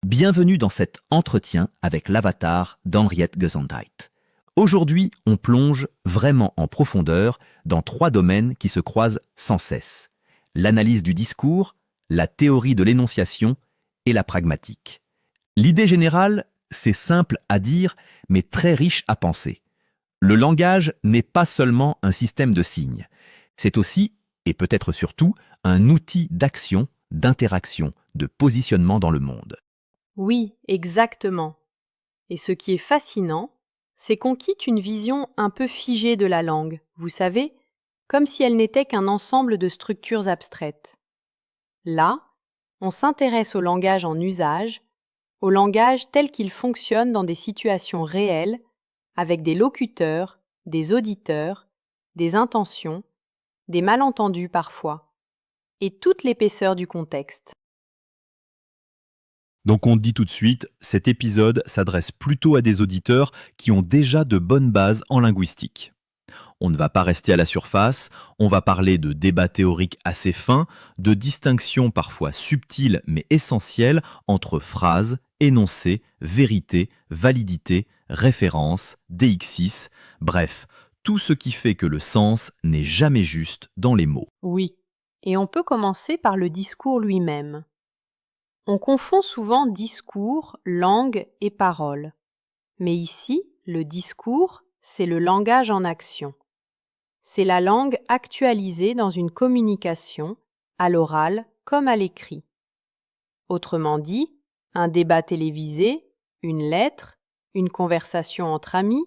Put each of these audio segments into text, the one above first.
Bienvenue dans cet entretien avec l'avatar d'Henriette Gesundheit. Aujourd'hui, on plonge vraiment en profondeur dans 3 domaines qui se croisent sans cesse. L'analyse du discours, la théorie de l'énonciation et la pragmatique. L'idée générale, c'est simple à dire, mais très riche à penser. Le langage n'est pas seulement un système de signes. C'est aussi, et peut-être surtout, un outil d'action, d'interaction, de positionnement dans le monde. Oui, exactement. Et ce qui est fascinant, c'est qu'on quitte une vision un peu figée de la langue, vous savez, comme si elle n'était qu'un ensemble de structures abstraites. Là, on s'intéresse au langage en usage, au langage tel qu'il fonctionne dans des situations réelles, avec des locuteurs, des auditeurs, des intentions, des malentendus parfois, et toute l'épaisseur du contexte. Donc on dit tout de suite, cet épisode s'adresse plutôt à des auditeurs qui ont déjà de bonnes bases en linguistique. On ne va pas rester à la surface, on va parler de débats théoriques assez fins, de distinctions parfois subtiles mais essentielles entre phrases, énoncés, vérité, validité, référence, déixis, bref, tout ce qui fait que le sens n'est jamais juste dans les mots. Oui, et on peut commencer par le discours lui-même. On confond souvent discours, langue et parole. Mais ici, le discours, c'est le langage en action. C'est la langue actualisée dans une communication, à l'oral comme à l'écrit. Autrement dit, un débat télévisé, une lettre, une conversation entre amis,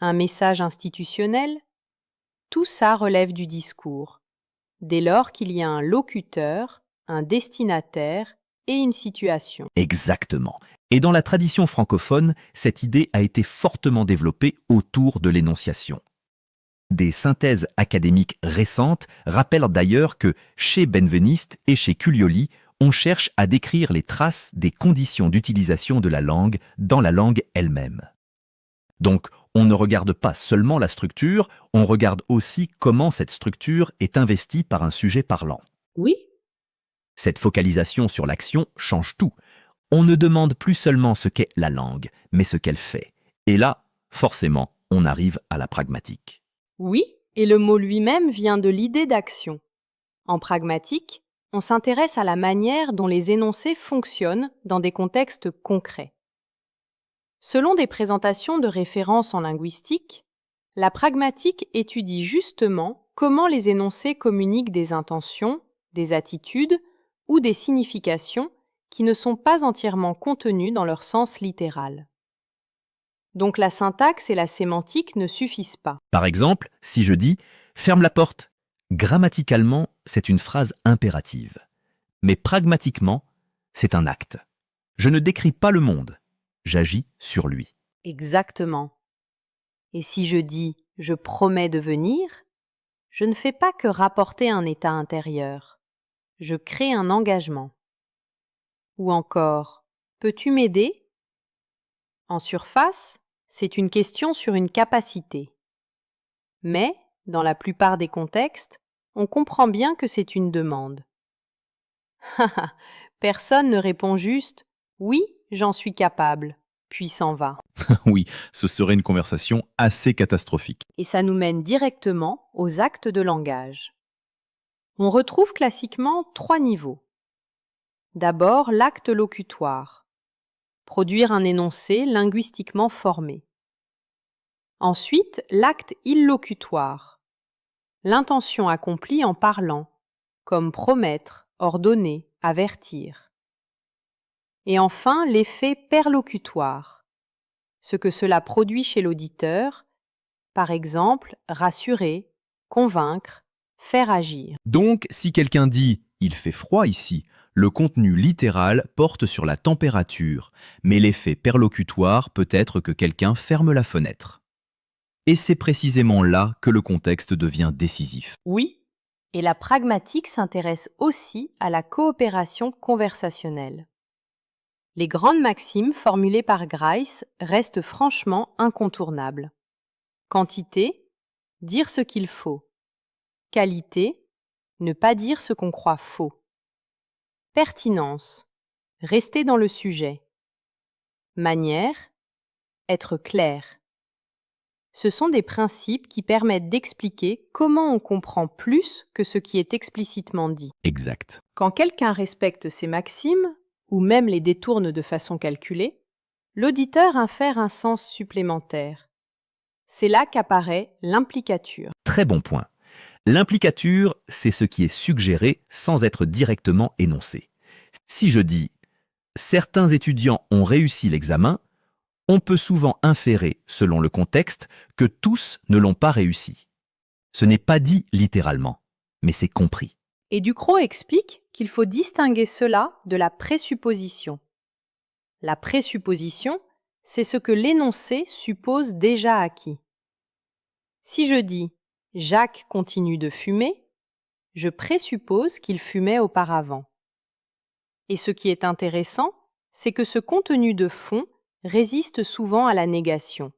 un message institutionnel, tout ça relève du discours, dès lors qu'il y a un locuteur, un destinataire et une situation. Exactement. Et dans la tradition francophone, cette idée a été fortement développée autour de l'énonciation. Des synthèses académiques récentes rappellent d'ailleurs que chez Benveniste et chez Culioli, on cherche à décrire les traces des conditions d'utilisation de la langue dans la langue elle-même. Donc, on ne regarde pas seulement la structure, on regarde aussi comment cette structure est investie par un sujet parlant. Oui, Cette focalisation sur l'action change tout. On ne demande plus seulement ce qu'est la langue, mais ce qu'elle fait. Et là, forcément, on arrive à la pragmatique. oui, et le mot lui-même vient de l'idée d'action. En pragmatique, on s'intéresse à la manière dont les énoncés fonctionnent dans des contextes concrets. Selon des présentations de référence en linguistique, la pragmatique étudie justement comment les énoncés communiquent des intentions, des attitudes ou des significations qui ne sont pas entièrement contenues dans leur sens littéral. Donc la syntaxe et la sémantique ne suffisent pas. Par exemple, si je dis « ferme la porte », grammaticalement, c'est une phrase impérative. Mais pragmatiquement, c'est un acte. Je ne décris pas le monde, j'agis sur lui. Exactement. Et si je dis « je promets de venir », je ne fais pas que rapporter un état intérieur. Je crée un engagement. Ou encore « peux-tu m'aider » En surface, c'est une question sur une capacité. Mais, dans la plupart des contextes, on comprend bien que c'est une demande. Personne ne répond juste « oui, j'en suis capable », puis s'en va. Oui, ce serait une conversation assez catastrophique. Et ça nous mène directement aux actes de langage. On retrouve classiquement 3 niveaux. D'abord, l'acte locutoire. Produire un énoncé linguistiquement formé. Ensuite, l'acte illocutoire. L'intention accomplie en parlant, comme promettre, ordonner, avertir. Et enfin, l'effet perlocutoire. Ce que cela produit chez l'auditeur, par exemple, rassurer, convaincre, faire agir. Donc, si quelqu'un dit « il fait froid ici », le contenu littéral porte sur la température, mais l'effet perlocutoire peut être que quelqu'un ferme la fenêtre. Et c'est précisément là que le contexte devient décisif. Oui, et la pragmatique s'intéresse aussi à la coopération conversationnelle. Les grandes maximes formulées par Grice restent franchement incontournables. Quantité, dire ce qu'il faut. Qualité, ne pas dire ce qu'on croit faux. Pertinence, rester dans le sujet. manière, être clair. Ce sont des principes qui permettent d'expliquer comment on comprend plus que ce qui est explicitement dit. Exact. Quand quelqu'un respecte ces maximes, ou même les détourne de façon calculée, l'auditeur infère un sens supplémentaire. C'est là qu'apparaît l'implicature. Très bon point. L'implicature, c'est ce qui est suggéré sans être directement énoncé. Si je dis « certains étudiants ont réussi l'examen », on peut souvent inférer, selon le contexte, que tous ne l'ont pas réussi. Ce n'est pas dit littéralement, mais c'est compris. Et Ducrot explique qu'il faut distinguer cela de la présupposition. La présupposition, c'est ce que l'énoncé suppose déjà acquis. Si je dis « Jacques continue de fumer », je présuppose qu'il fumait auparavant. Et ce qui est intéressant, c'est que ce contenu de fond résiste souvent à la négation.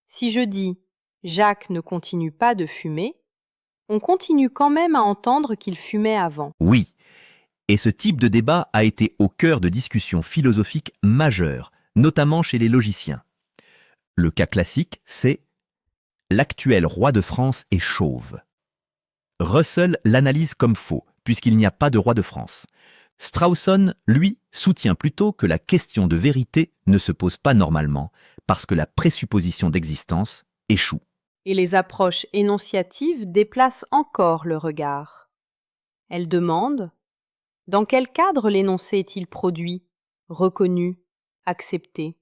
Si je dis « Jacques ne continue pas de fumer », on continue quand même à entendre qu'il fumait avant. Oui, et ce type de débat a été au cœur de discussions philosophiques majeures, notamment chez les logiciens. Le cas classique, c'est « l'actuel roi de France est chauve ». Russell l'analyse comme faux, puisqu'il n'y a pas de roi de France. Strawson, lui, soutient plutôt que la question de vérité ne se pose pas normalement, parce que la présupposition d'existence échoue. Et les approches énonciatives déplacent encore le regard. Elles demandent « Dans quel cadre l'énoncé est-il produit, reconnu, accepté ?»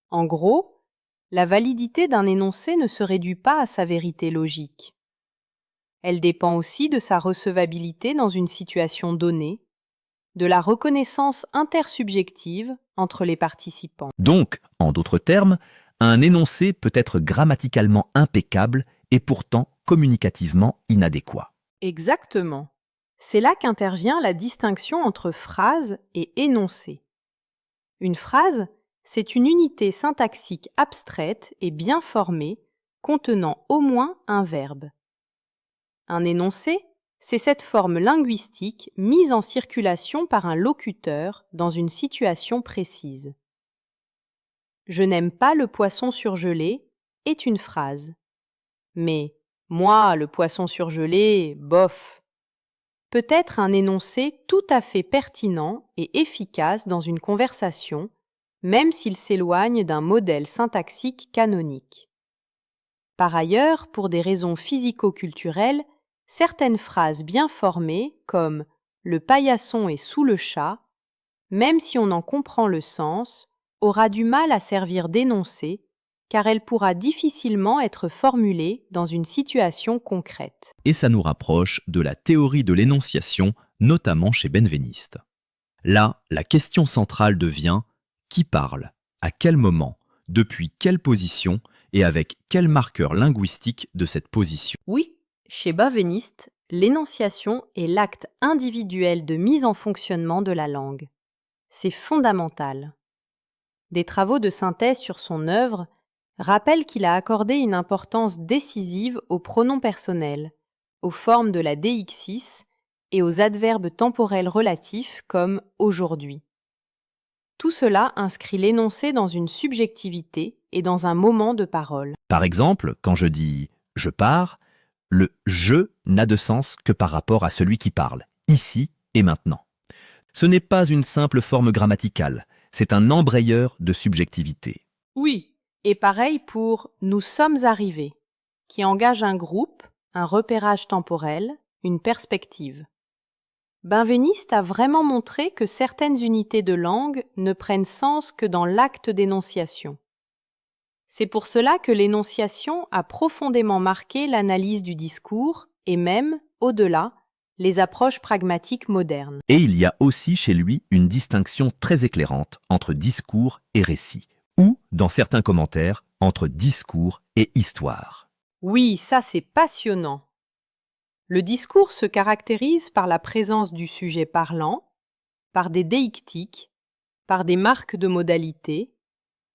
En gros, la validité d'un énoncé ne se réduit pas à sa vérité logique. Elle dépend aussi de sa recevabilité dans une situation donnée, de la reconnaissance intersubjective entre les participants. Donc, en d'autres termes, un énoncé peut être grammaticalement impeccable et pourtant communicativement inadéquat. Exactement. C'est là qu'intervient la distinction entre phrase et énoncé. Une phrase, c'est une unité syntaxique abstraite et bien formée, contenant au moins un verbe. Un énoncé, c'est cette forme linguistique mise en circulation par un locuteur dans une situation précise. « Je n'aime pas le poisson surgelé » est une phrase. Mais « moi, le poisson surgelé, bof » peut être un énoncé tout à fait pertinent et efficace dans une conversation, même s'il s'éloigne d'un modèle syntaxique canonique. Par ailleurs, pour des raisons physico-culturelles, certaines phrases bien formées, comme « le paillasson est sous le chat », même si on en comprend le sens, aura du mal à servir d'énoncé, car elle pourra difficilement être formulée dans une situation concrète. Et ça nous rapproche de la théorie de l'énonciation, notamment chez Benveniste. Là, la question centrale devient qui parle, à quel moment, depuis quelle position et avec quel marqueur linguistique de cette position. Oui, chez Benveniste, l'énonciation est l'acte individuel de mise en fonctionnement de la langue. C'est fondamental. Des travaux de synthèse sur son œuvre rappellent qu'il a accordé une importance décisive aux pronoms personnels, aux formes de la déixis et aux adverbes temporels relatifs comme « aujourd'hui ». Tout cela inscrit l'énoncé dans une subjectivité et dans un moment de parole. Par exemple, quand je dis « je pars », le « je » n'a de sens que par rapport à celui qui parle, ici et maintenant. Ce n'est pas une simple forme grammaticale, c'est un embrayeur de subjectivité. Oui, et pareil pour « nous sommes arrivés », qui engage un groupe, un repérage temporel, une perspective. Benveniste a vraiment montré que certaines unités de langue ne prennent sens que dans l'acte d'énonciation. C'est pour cela que l'énonciation a profondément marqué l'analyse du discours et même, au-delà, les approches pragmatiques modernes. Et il y a aussi chez lui une distinction très éclairante entre discours et récit, ou, dans certains commentaires, entre discours et histoire. Oui, ça c'est passionnant. Le discours se caractérise par la présence du sujet parlant, par des déictiques, par des marques de modalité,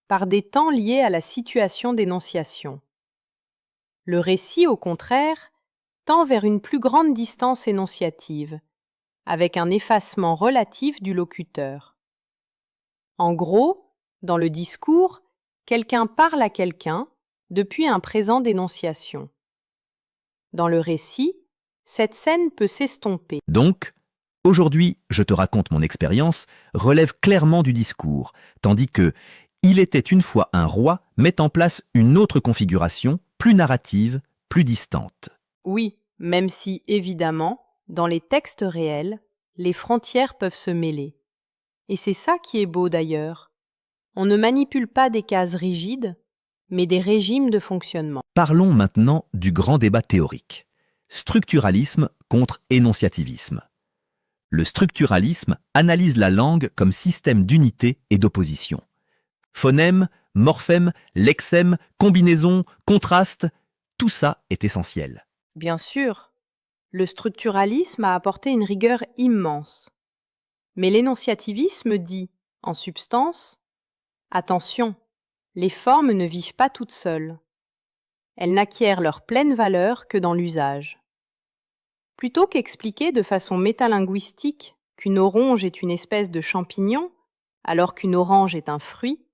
par des temps liés à la situation d'énonciation. Le récit, au contraire, tend vers une plus grande distance énonciative, avec un effacement relatif du locuteur. En gros, dans le discours, quelqu'un parle à quelqu'un depuis un présent d'énonciation. Dans le récit, cette scène peut s'estomper. Donc, aujourd'hui, je te raconte mon expérience, relève clairement du discours, tandis que il était une fois un roi met en place une autre configuration, plus narrative, plus distante. Oui, même si, évidemment, dans les textes réels, les frontières peuvent se mêler. Et c'est ça qui est beau d'ailleurs. On ne manipule pas des cases rigides, mais des régimes de fonctionnement. Parlons maintenant du grand débat théorique. Structuralisme contre énonciativisme. Le structuralisme analyse la langue comme système d'unité et d'opposition. Phonème, morphème, lexème, combinaison, contraste, tout ça est essentiel. Bien sûr, le structuralisme a apporté une rigueur immense. Mais l'énonciativisme dit, en substance, attention, les formes ne vivent pas toutes seules. Elles n'acquièrent leur pleine valeur que dans l'usage. Plutôt qu'expliquer de façon métalinguistique qu'une orange est une espèce de champignon, alors qu'une orange est un fruit,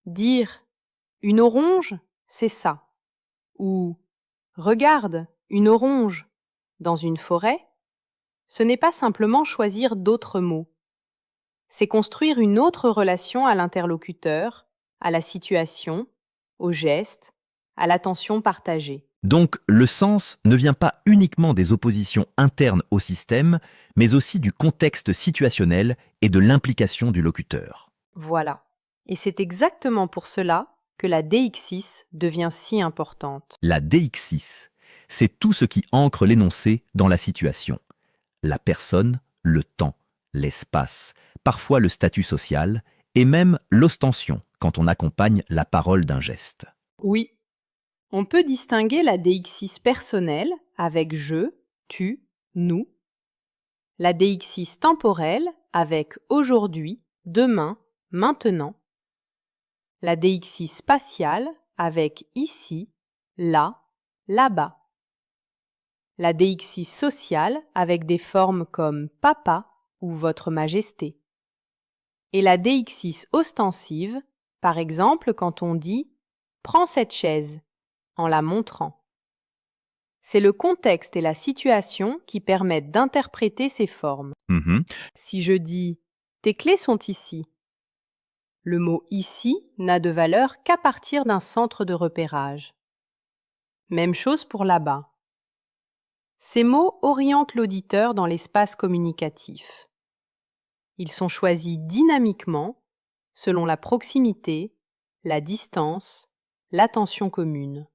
dire « une orange, c'est ça » ou « regarde, une orange » dans une forêt, ce n'est pas simplement choisir d'autres mots. C'est construire une autre relation à l'interlocuteur, à la situation, au geste, à l'attention partagée. Donc le sens ne vient pas uniquement des oppositions internes au système, mais aussi du contexte situationnel et de l'implication du locuteur. Voilà. Et c'est exactement pour cela que la déixis devient si importante. La déixis, c'est tout ce qui ancre l'énoncé dans la situation. La personne, le temps, l'espace, parfois le statut social, et même l'ostension quand on accompagne la parole d'un geste. Oui. On peut distinguer la déixis personnelle avec je, tu, nous, la déixis temporelle avec aujourd'hui, demain, maintenant, la déixis spatiale avec ici, là, là-bas, la déixis sociale avec des formes comme papa ou votre majesté, et la déixis ostensive, par exemple quand on dit « prends cette chaise » en la montrant. C'est le contexte et la situation qui permettent d'interpréter ces formes. Si je dis « tes clés sont ici », le mot « ici » n'a de valeur qu'à partir d'un centre de repérage. Même chose pour là-bas. Ces mots orientent l'auditeur dans l'espace communicatif. Ils sont choisis dynamiquement selon la proximité, la distance, l'attention commune.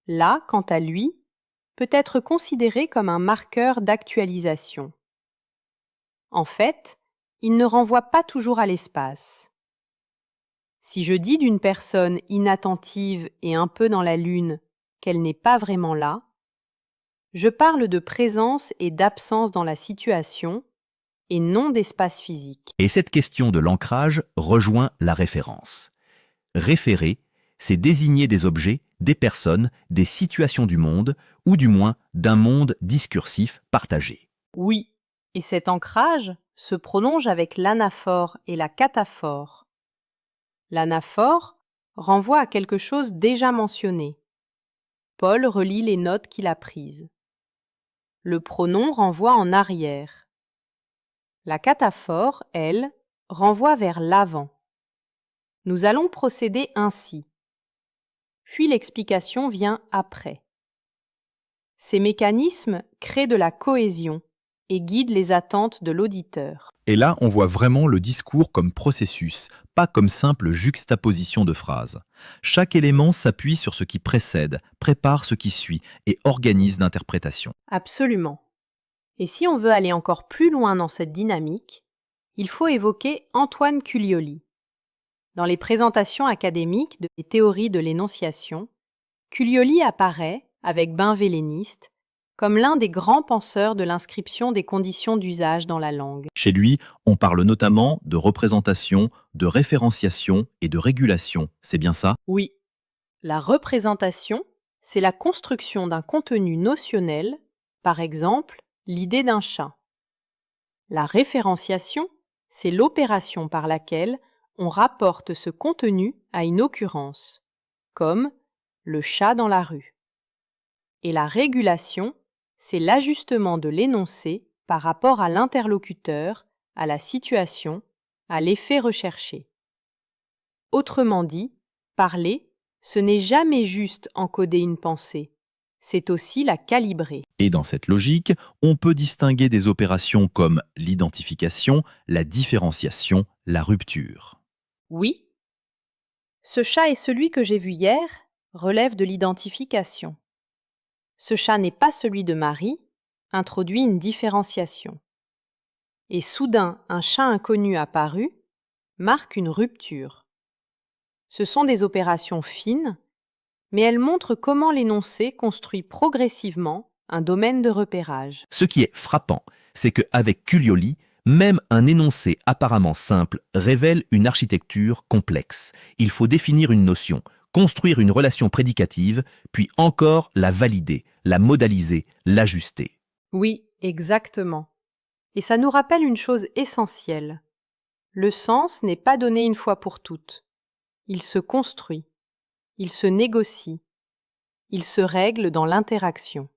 Là, quant à lui, peut être considéré comme un marqueur d'actualisation. En fait, il ne renvoie pas toujours à l'espace. Si je dis d'une personne inattentive et un peu dans la lune qu'elle n'est pas vraiment là, je parle de présence et d'absence dans la situation et non d'espace physique. Et cette question de l'ancrage rejoint la référence. Référer, c'est désigner des objets, des personnes, des situations du monde, ou du moins d'un monde discursif partagé. Oui, et cet ancrage se prolonge avec l'anaphore et la cataphore. L'anaphore renvoie à quelque chose déjà mentionné. Paul relit les notes qu'il a prises. Le pronom renvoie en arrière. La cataphore, elle, renvoie vers l'avant. Nous allons procéder ainsi. Puis l'explication vient après. Ces mécanismes créent de la cohésion et guident les attentes de l'auditeur. Et là, on voit vraiment le discours comme processus, pas comme simple juxtaposition de phrases. Chaque élément s'appuie sur ce qui précède, prépare ce qui suit et organise l'interprétation. Absolument. Et si on veut aller encore plus loin dans cette dynamique, il faut évoquer Antoine Culioli. Dans les présentations académiques des théories de l'énonciation, Culioli apparaît, avec Benveniste, comme l'un des grands penseurs de l'inscription des conditions d'usage dans la langue. Chez lui, on parle notamment de représentation, de référenciation et de régulation. C'est bien ça? Oui. La représentation, c'est la construction d'un contenu notionnel, par exemple, l'idée d'un chat. La référenciation, c'est l'opération par laquelle on rapporte ce contenu à une occurrence, comme le chat dans la rue. Et la régulation, c'est l'ajustement de l'énoncé par rapport à l'interlocuteur, à la situation, à l'effet recherché. Autrement dit, parler, ce n'est jamais juste encoder une pensée, c'est aussi la calibrer. Et dans cette logique, on peut distinguer des opérations comme l'identification, la différenciation, la rupture. Oui, ce chat est celui que j'ai vu hier relève de l'identification. Ce chat n'est pas celui de Marie introduit une différenciation. Et soudain, un chat inconnu apparu marque une rupture. Ce sont des opérations fines, mais elles montrent comment l'énoncé construit progressivement un domaine de repérage. Ce qui est frappant, c'est qu'avec Culioli, même un énoncé apparemment simple révèle une architecture complexe. Il faut définir une notion, construire une relation prédicative, puis encore la valider, la modaliser, l'ajuster. Oui, exactement. Et ça nous rappelle une chose essentielle. Le sens n'est pas donné une fois pour toutes. Il se construit, il se négocie, il se règle dans l'interaction.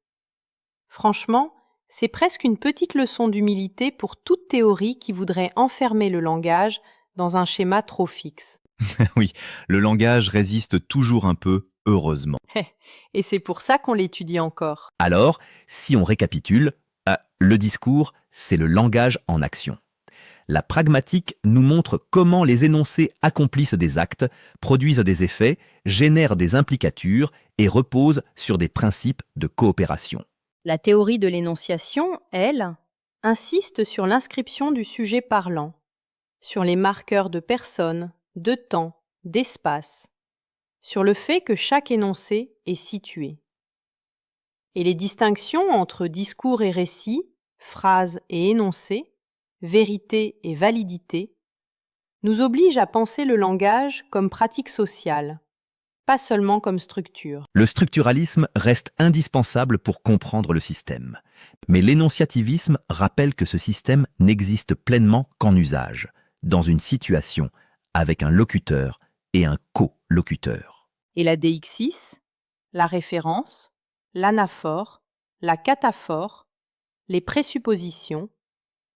Franchement, c'est presque une petite leçon d'humilité pour toute théorie qui voudrait enfermer le langage dans un schéma trop fixe. Oui, le langage résiste toujours un peu, heureusement. Et c'est pour ça qu'on l'étudie encore. Alors, si on récapitule, le discours, c'est le langage en action. La pragmatique nous montre comment les énoncés accomplissent des actes, produisent des effets, génèrent des implicatures et reposent sur des principes de coopération. La théorie de l'énonciation, elle, insiste sur l'inscription du sujet parlant, sur les marqueurs de personne, de temps, d'espace, sur le fait que chaque énoncé est situé. Et les distinctions entre discours et récit, phrase et énoncé, vérité et validité, nous obligent à penser le langage comme pratique sociale, pas seulement comme structure. Le structuralisme reste indispensable pour comprendre le système. Mais l'énonciativisme rappelle que ce système n'existe pleinement qu'en usage, dans une situation, avec un locuteur et un co-locuteur. Et la DX6, la référence, l'anaphore, la cataphore, les présuppositions,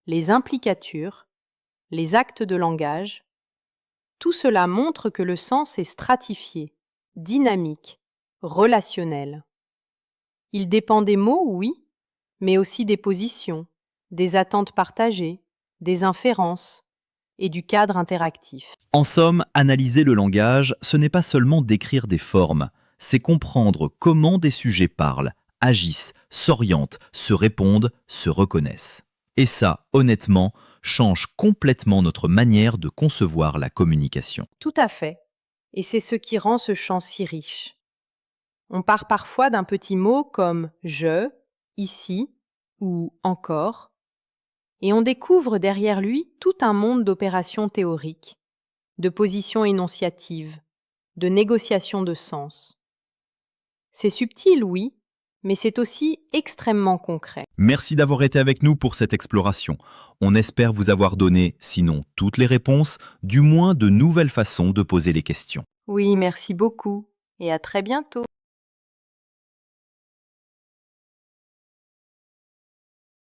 les implicatures, les actes de langage, tout cela montre que le sens est stratifié, dynamique, relationnel. Il dépend des mots, oui, mais aussi des positions, des attentes partagées, des inférences et du cadre interactif. En somme, analyser le langage, ce n'est pas seulement décrire des formes, c'est comprendre comment des sujets parlent, agissent, s'orientent, se répondent, se reconnaissent. Et ça, honnêtement, change complètement notre manière de concevoir la communication. Tout à fait. Et c'est ce qui rend ce champ si riche. On part parfois d'un petit mot comme « je »,« ici » ou « encore », et on découvre derrière lui tout un monde d'opérations théoriques, de positions énonciatives, de négociations de sens. C'est subtil, oui, mais c'est aussi extrêmement concret. Merci d'avoir été avec nous pour cette exploration. On espère vous avoir donné, sinon toutes les réponses, du moins de nouvelles façons de poser les questions. Oui, merci beaucoup, et à très bientôt.